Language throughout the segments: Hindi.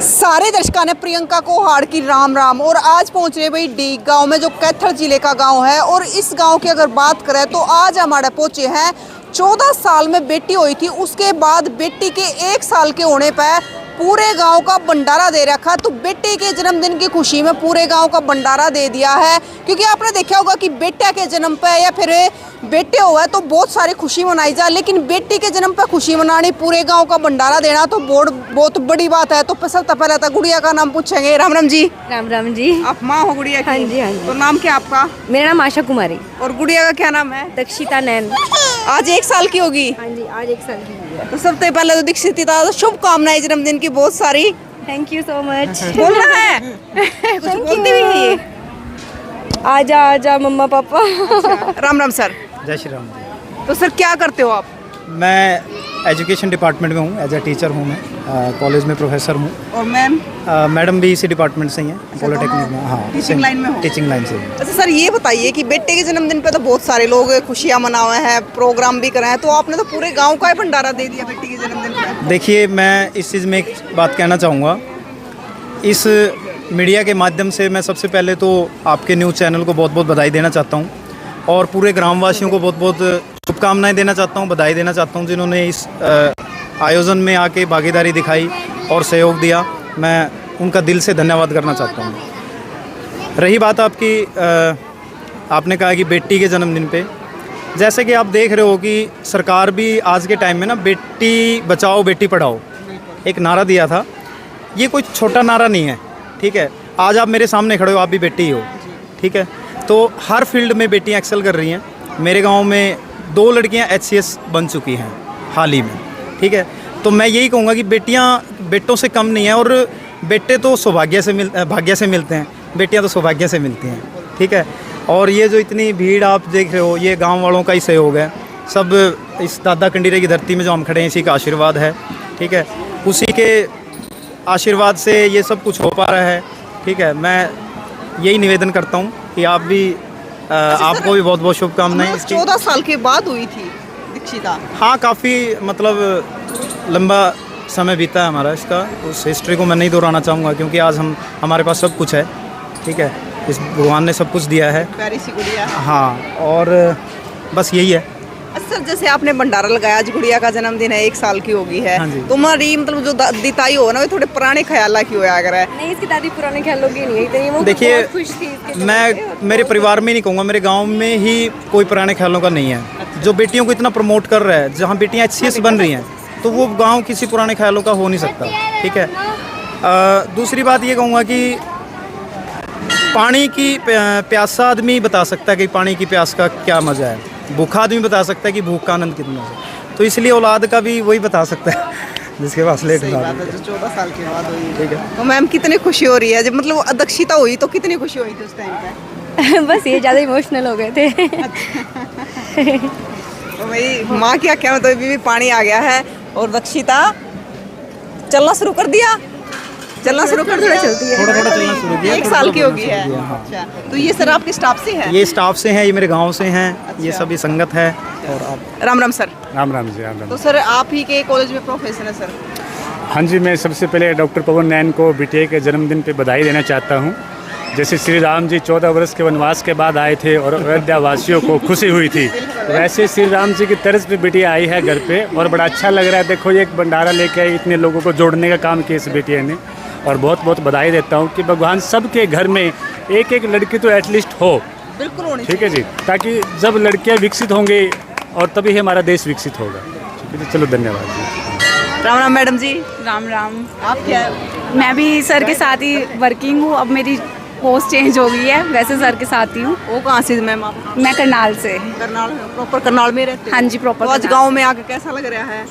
सारे दर्शकों ने प्रियंका को हार की राम राम। और आज पहुंच रहे भाई डी गांव में, जो कैथल जिले का गांव है। और इस गांव की अगर बात करें तो आज हमारे पहुंचे हैं 14 साल में बेटी हुई थी, उसके बाद बेटी के 1 साल के होने पर पूरे गांव का भंडारा दे रखा। तो बेटे के जन्मदिन की खुशी में पूरे गांव का भंडारा दे दिया है, क्योंकि आपने देखा होगा कि बेटा के जन्म पे या फिर बेटे हुआ है तो बहुत सारी खुशी मनाई जाए, लेकिन बेटी के जन्म पे खुशी मनानी, पूरे गांव का भंडारा देना तो बहुत बड़ी बात है। तो सबसे पहले तो गुड़िया का नाम पूछेंगे। राम राम जी। राम राम जी। आप माँ हो गुड़िया की? हाँ जी, हाँ जी। तो नाम क्या आपका? मेरा नाम आशा कुमारी। और गुड़िया का क्या नाम है? दक्षिता नैन। आज 1 साल की होगी। हाँ जी, आज 1 साल की हुई है। तो सबसे पहले तो दीक्षिता, तो शुभकामनाएं जन्मदिन की बहुत सारी। Thank you so much. बोलना है कुछ बोलती भी है ये। आजा आजा मम्मा पापा। राम राम सर। जय श्री राम जी। तो सर क्या करते हो आप? मैं एजुकेशन डिपार्टमेंट में हूँ, एज ए टीचर हूँ मैं, कॉलेज में प्रोफेसर हूँ। और मैम? मैडम भी इसी डिपार्टमेंट से ही हैं, पॉलिटेक्निक में। हाँ, टीचिंग लाइन में हो? टीचिंग लाइन से। अच्छा सर, ये बताइए कि बेटे के जन्मदिन पे तो बहुत सारे लोग खुशियाँ मनाए हैं, प्रोग्राम भी कराए हैं, तो आपने तो पूरे गांव का ही भंडारा दे दिया बेटी के जन्मदिन पे। देखिए, मैं इस चीज़ में एक बात कहना चाहूँगा। इस मीडिया के माध्यम से मैं सबसे पहले तो आपके न्यूज़ चैनल को बहुत बहुत बधाई देना चाहता हूँ, और पूरे ग्रामवासियों को बहुत बहुत शुभकामनाएं देना चाहता हूँ, बधाई देना चाहता हूँ, जिन्होंने इस आयोजन में आके भागीदारी दिखाई और सहयोग दिया। मैं उनका दिल से धन्यवाद करना चाहता हूँ। रही बात आपकी, आपने कहा कि बेटी के जन्मदिन पे, जैसे कि आप देख रहे हो कि सरकार भी आज के टाइम में ना बेटी बचाओ बेटी पढ़ाओ एक नारा दिया था। ये कोई छोटा नारा नहीं है, ठीक है। आज आप मेरे सामने खड़े हो, आप भी बेटी हो, ठीक है। तो हर फील्ड में बेटियां एक्सेल कर रही हैं। मेरे गांव में 2 लड़कियां HCS बन चुकी हैं हाल ही में, ठीक है। तो मैं यही कहूँगा कि बेटियां बेटों से कम नहीं है, और बेटे तो भाग्य से मिलते हैं, बेटियां तो सौभाग्य से मिलती हैं, ठीक है। और ये जो इतनी भीड़ आप देख रहे हो, ये गाँव वालों का ही सहयोग है। सब इस दादा कंडीरे की धरती में जो हम खड़े हैं, इसी का आशीर्वाद है, ठीक है। उसी के आशीर्वाद से ये सब कुछ हो पा रहा है, ठीक है। मैं यही निवेदन करता हूँ कि आप भी आपको भी बहुत बहुत शुभकामनाएं। 14 साल के बाद हुई थी दीक्षिता। हाँ, काफ़ी मतलब लंबा समय बीता है हमारा इसका। उस हिस्ट्री को मैं नहीं दोहराना चाहूँगा, क्योंकि आज हमारे पास सब कुछ है, ठीक है। इस भगवान ने सब कुछ दिया है, प्यारी सी गुड़िया। हाँ, और बस यही है। सर, जैसे आपने भंडारा लगाया, आज गुड़िया का जन्मदिन है, 1 साल की होगी है। हाँ जी। तुम्हारी मतलब जो दादी ताई हो ना, वो थोड़े पुराने ख्याल की होया अगर है। नहीं, इसकी दादी पुराने ख्यालों की नहीं है इतनी। वो देखिए, बहुत खुश थी इसके मैं मेरे परिवार में नहीं कहूँगा, मेरे गांव में ही कोई पुराने ख्यालों का नहीं है। जो बेटियों को इतना प्रमोट कर रहा है, जहाँ बेटियाँ HCS बन रही हैं, तो वो गांव किसी पुराने ख्यालों का हो नहीं सकता, ठीक है। दूसरी बात ये कहूँगा कि पानी की प्यासा आदमी बता सकता है कि पानी की प्यास का क्या मज़ा है, भूखा आदमी बता सकता है कि भूख का आनंद कितना है। तो इसलिए औलाद का भी वही बता सकता है जिसके पास लेट सही बात है, जो 14 साल के बाद हुई, ठीक है। तो मैम कितनी खुशी हो रही है जब मतलब अध्यक्षता हुई, तो कितनी खुशी हुई थी उस टाइम पे? बस ये ज़्यादा इमोशनल हो गए थे। तो भाई माँ क्या क्या मतलब भी पानी आ गया है। और दक्षिता चलना शुरू कर दिया, चलना शुरू कर दिया, चलती है, थोड़ा थोड़ा चलना शुरू किया। 1 साल की होगी है। हाँ। अच्छा, तो ये सर आपके स्टाफ से है? ये स्टाफ से हैं, ये मेरे गांव से हैं। अच्छा। ये सभी संगत है। और आप? राम राम सर। राम राम जी। राम राम। तो सर आप ही के कॉलेज में प्रोफेसर है सर? हाँ जी, मैं सबसे पहले डॉक्टर पवन नैन को बेटे के जन्मदिन पे बधाई देना चाहता हूँ। जैसे श्री राम जी 14 वर्ष के वनवास के बाद आए थे और अयोध्या वासियों को खुशी हुई थी, वैसे श्री राम जी की तरस पे बेटियाँ आई है घर पे, और बड़ा अच्छा लग रहा है। देखो, ये एक भंडारा लेके आई, इतने लोगों को जोड़ने का काम किया इस बेटिया ने, और बहुत बहुत बधाई देता हूँ कि भगवान सबके घर में एक एक लड़की तो एटलीस्ट हो। बिल्कुल होनी ठीक है जी, ताकि जब लड़कियाँ विकसित होंगी और तभी हमारा देश विकसित होगा। ठीक है जी, चलो धन्यवाद जी। राम राम मैडम जी। राम राम। आप क्या? मैं भी सर के साथ ही वर्किंग हूँ। अब मेरी पोस्ट चेंज हो गई है, वैसे सर के साथ ही हूँ। वो कहाँ से मैम आप? मैं करनाल से। करनाल, प्रॉपर करनाल में रहते? हाँ जी, प्रॉपर। तो आज गांव में आके कैसा लग रहा है?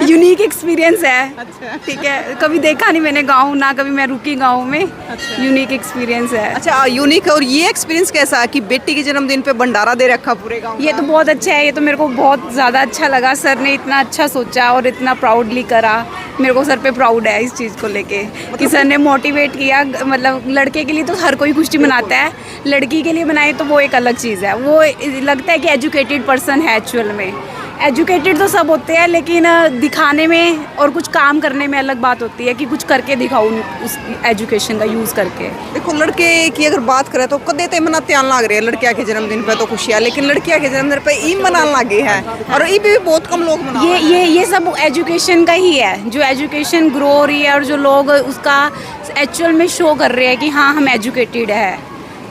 यूनिक एक्सपीरियंस है। अच्छा, ठीक है, कभी देखा नहीं मैंने गांव, ना कभी मैं रुकी गांव में। अच्छा। यूनिक एक्सपीरियंस है। अच्छा, यूनिक। और ये एक्सपीरियंस कैसा है कि बेटी के जन्मदिन पे भंडारा दे रखा पूरे गांव? ये तो बहुत अच्छा है, ये तो मेरे को बहुत ज़्यादा अच्छा लगा। सर ने इतना अच्छा सोचा और इतना प्राउडली करा। मेरे को सर पे प्राउड है इस चीज़ को लेके कि सर ने मोटिवेट किया। मतलब लड़के के लिए तो हर कोई खुशी मनाता है, लड़की के लिए बनाए तो वो एक अलग चीज़ है। वो लगता है कि एजुकेटेड पर्सन है एक्चुअल में, एजुकेटेड तो सब होते हैं, लेकिन दिखाने में और कुछ काम करने में अलग बात होती है कि कुछ करके दिखाओ उस एजुकेशन का यूज़ करके। देखो लड़के की अगर बात करें तो कदे ते मनाते आन लग रहे हैं लड़कियां के जन्मदिन पे तो खुशियां, लेकिन लड़कियां के जन्मदिन पे ईद मनाने लगे हैं और ईद भी बहुत कम लोग मना रहे हैं। ये सब एजुकेशन का ही है, जो एजुकेशन ग्रो हो रही है और जो लोग उसका एक्चुअल में शो कर रहे हैं कि हाँ हम एजुकेटेड है,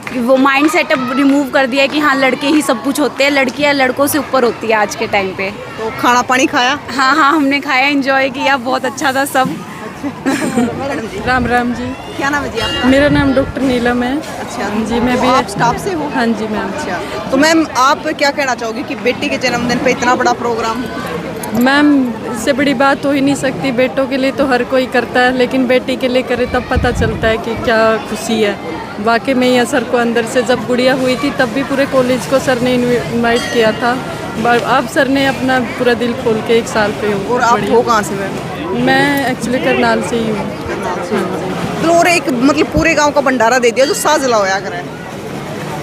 कि वो माइंड सेटअप रिमूव कर दिया है कि हाँ लड़के ही सब कुछ होते हैं, लड़कियां लड़कों से ऊपर होती है आज के टाइम पे। तो खाना पानी खाया? हाँ हाँ हमने खाया, एंजॉय किया, बहुत अच्छा था सब। मैडम जी राम राम जी। क्या नाम है जी आपका? मेरा नाम डॉक्टर नीलम है। अच्छा जी, मैं भी आप स्टाफ से हो? हाँ जी मैम। अच्छा तो मैम आप क्या कहना चाहोगी कि बेटी के जन्मदिन पे इतना बड़ा प्रोग्राम? मैम इससे बड़ी बात हो ही नहीं सकती। बेटों के लिए तो हर कोई करता है, लेकिन बेटी के लिए करे तब पता चलता है कि क्या खुशी है। वाकई में ये सर को अंदर से जब गुड़िया हुई थी तब भी पूरे कॉलेज को सर ने इनवाइट किया था। अब सर ने अपना पूरा दिल खोल के 1 साल पे और आप हो कहाँ से मैम? मैं एक्चुअली करनाल से ही हूँ। तो और एक मतलब पूरे गांव का भंडारा दे दिया जो साजला होया करे।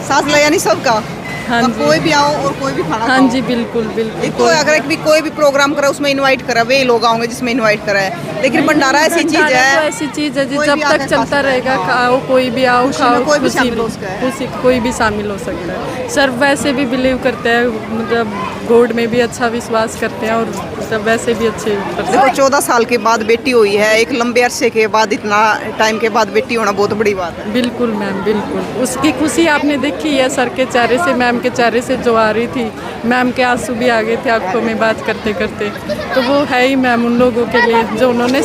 साजला यानी सबका, हाँ और जी। कोई भी आओ और कोई भी खाना हाँ खाओ। जी बिल्कुल बिल्कुल। एक तो अगर भी कोई भी प्रोग्राम करे उसमें इनवाइट करा, वे लोग आओगे जिसमें इनवाइट करा है, लेकिन भंडारा ऐसी चीज भंडारा है, तो ऐसी चीज़ है जी, कोई जब भी तक आके खा चलता सकता है। रहेगा हाँ। खाओ, कोई भी आओ खुशी में खाओ, कोई भी खुशी शामिल हो सकता है। खुशी कोई भी शामिल हो सकता है। सर वैसे भी बिलीव करते हैं, मतलब गॉड में भी अच्छा विश्वास करते हैं और सब वैसे भी अच्छे देखो 14 साल के बाद बेटी हुई है, एक लंबे अरसे के बाद, इतना टाइम के बाद बेटी होना बहुत बड़ी बात है। बिल्कुल मैम बिल्कुल। उसकी खुशी आपने देखी है सर के चेहरे से, मैम के चेहरे से जो आ रही थी, मैम के आंसू भी आ गए थे आंखों में बात करते करते। तो वो है ही मैम उन लोगों के लिए जो उन्होंने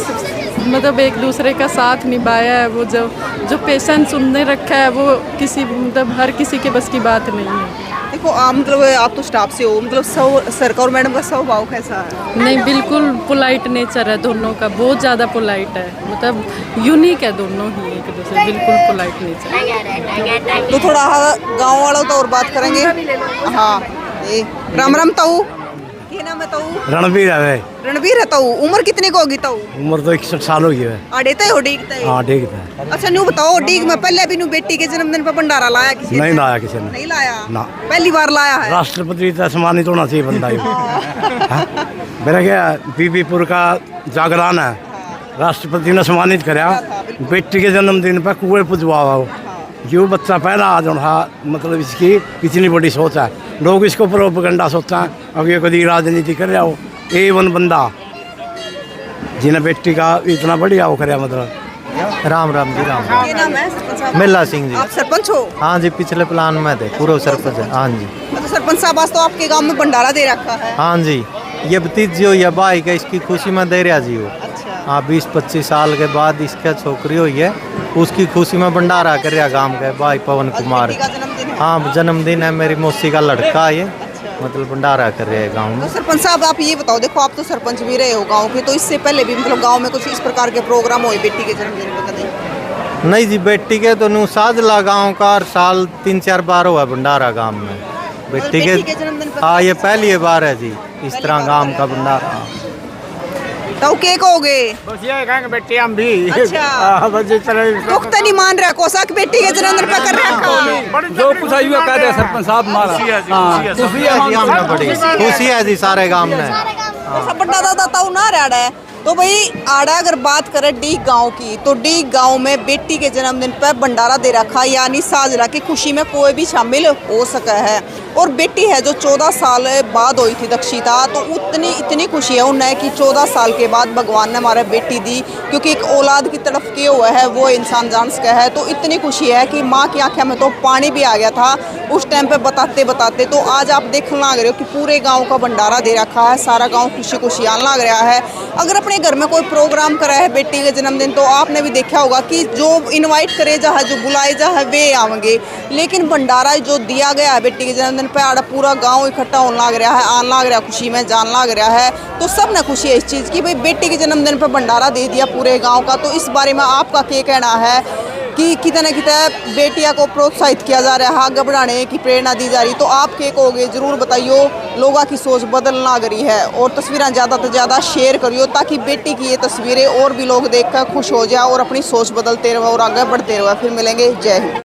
मतलब एक दूसरे का साथ निभाया है। वो जो पेशेंस उनने रखा है वो किसी मतलब हर किसी के बस की बात नहीं है। देखो मतलब आप तो स्टाफ से हो, मतलब सर का और मैडम का स्वभाव कैसा है? नहीं बिल्कुल पोलाइट नेचर है दोनों का, बहुत ज़्यादा पोलाइट है, मतलब यूनिक है दोनों ही एक दूसरे, बिल्कुल पोलाइट नेचर। तो थोड़ा गांव वालों तो और बात करेंगे। हाँ राम राम ताऊ, क्या नाम है ताऊ? रणबीर है। रणबीर है ताऊ। उम्र कितने को होगी ताऊ? उम्र तो 61 साल हो गई है। आड़े हो डीगता है? हाँ ठीक है। अच्छा न्यू बताओ, डीग में पहले भी न्यू बेटी के जन्मदिन पर भंडारा लाया किसी ने? नहीं लाया किसी ने। नहीं लाया ना। पहली बार लाया है। राष्ट्रपति तो सम्मानित होना चाहिए बंदा ये। हाँ? मेरा क्या बीबीपुर का जागरण है, राष्ट्रपति ने सम्मानित कराया बेटी के जन्मदिन पर कुएं पुजवा हो। जो बच्चा पैदा आज उठा, मतलब इसकी इतनी बड़ी सोच है, लोग इसको प्रोपेगेंडा सोचते हैं। अब ये कभी राजनीति कर रहा हो, A1 बंदा जिन्हें बेटी का इतना बढ़िया वो कराया, मतलब राम राम जी राम। क्या नाम है सरपंच साहब? मिल्ला सिंह जी। आप सरपंच हो? हाँ जी, पिछले प्लान में थे, पूर्व सरपंच है। हाँ जी। तो सरपंच साहब आज तो आपके गांव में भंडारा दे रखा है। हाँ जी, ये भतीजी हो या भाई का, इसकी खुशी में दे रहा जी हो। अच्छा हाँ 20-25 साल के बाद इसका छोकरी हुई है, उसकी खुशी में भंडारा कर रहा गांव के भाई पवन आज कुमार। बेटी का जन्मदिन है। हाँ जन्मदिन है, मेरी मौसी का लड़का है ये, मतलब भंडारा कर रहे हैं गांव तो में। सरपंच साहब आप ये बताओ, देखो आप तो सरपंच भी रहे हो गांव के, तो इससे पहले भी मतलब गांव में कुछ इस प्रकार के प्रोग्राम हुए बेटी के जन्मदिन पर कभी? नहीं जी, बेटी के तो नु साजला गाँव का हर साल 3-4 बार हुआ भंडारा गाँव में। बेटी के के जन्मदिन पर? हाँ ये पहली बार है जी इस तरह गाँव का भंडारा। तो के कहोगे? बस ये कहेंगे बेटी हम भी। अच्छा। बस इस तरह दुख तो नहीं मान रहा कोसाक बेटी के जन्मदिन पर कर रखा? जो कुछ आयु कह दे सरपंच साहब हमारा। खुशी है जी हमने बड़ी खुशी है जी सारे गांव में। सब बड़ा दादा ताऊ ना रहा है। तो भाई आड़ा अगर बात करें डीग गांव की, तो डीग गांव में बेटी के जन्मदिन पर भंडारा दे रखा, यानी साजरा की खुशी में कोई भी शामिल हो सका है। और बेटी है जो 14 साल बाद हुई थी दक्षिता, तो इतनी खुशी है उन्हें कि 14 साल के बाद भगवान ने हमारे बेटी दी, क्योंकि एक औलाद की तरफ के हुआ है वो इंसान जान सका है। तो इतनी खुशी है कि माँ की आंखें में तो पानी भी आ गया था उस टाइम पे बताते बताते। तो आज आप देखने लग रहे हो कि पूरे गाँव का भंडारा दे रखा है, सारा गाँव खुशी खुशी आने लग रहा है। अगर अपने घर में कोई प्रोग्राम करा है बेटी के जन्मदिन, तो आपने भी देखा होगा कि जो इनवाइट करे जा है, जो बुलाए जा है वे आवेंगे, लेकिन भंडारा जो दिया गया है बेटी के जन्मदिन पे आड़ा पूरा गांव इकट्ठा होने लग रहा है, आने लग रहा है, खुशी में जान लग रहा है। तो सब ने खुशी है इस चीज़ की, भाई बेटी के जन्मदिन पे भंडारा दे दिया पूरे गाँव का। तो इस बारे में आपका क्या कहना है कि कितने कितने बेटियां को प्रोत्साहित किया जा रहा है, आगे बढ़ाने की प्रेरणा दी जा रही, तो आप क्या कहोगे जरूर बताइयो। लोगों की सोच बदलना गई है और तस्वीरें ज़्यादा से ज़्यादा शेयर करियो, ताकि बेटी की ये तस्वीरें और भी लोग देखकर खुश हो जाए और अपनी सोच बदलते रहे और आगे बढ़ते रहे। फिर मिलेंगे, जय हिंद।